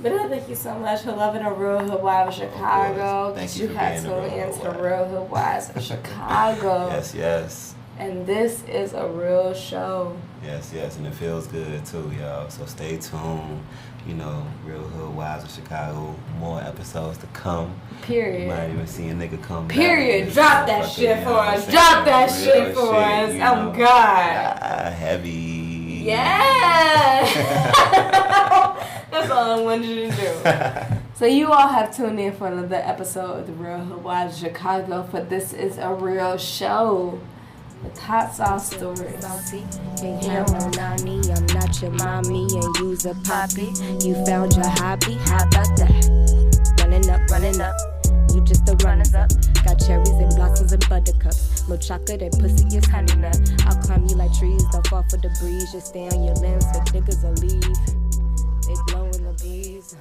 But I thank you so much for loving a real Hoodwives of Chicago. Thank you for had being a tuned real into the Hoodwives. real Hoodwives of Chicago. Yes. And this is a real show. Yes, and it feels good too, y'all. So stay tuned. You know, Real Hoodwives of Chicago. More episodes to come. Period. You might even see a nigga come back. Period. Drop that shit for us. Drop that shit for us. Oh God. Heavy. Yeah. That's all I wanted you to do. So you all have tuned in for another episode of the Real Hoodwives of Chicago. For this is a real show. With hot sauce stories. Can't have no nanny, I'm not your mommy, and you's a poppy. You found your hobby, how about that? Running up. You just the runners up. Got cherries and blossoms and buttercups. No chocolate and pussy is honey nut. I'll climb you like trees, don't fall for the breeze. Just stay on your limbs, so niggas will leave. They blowing the breeze.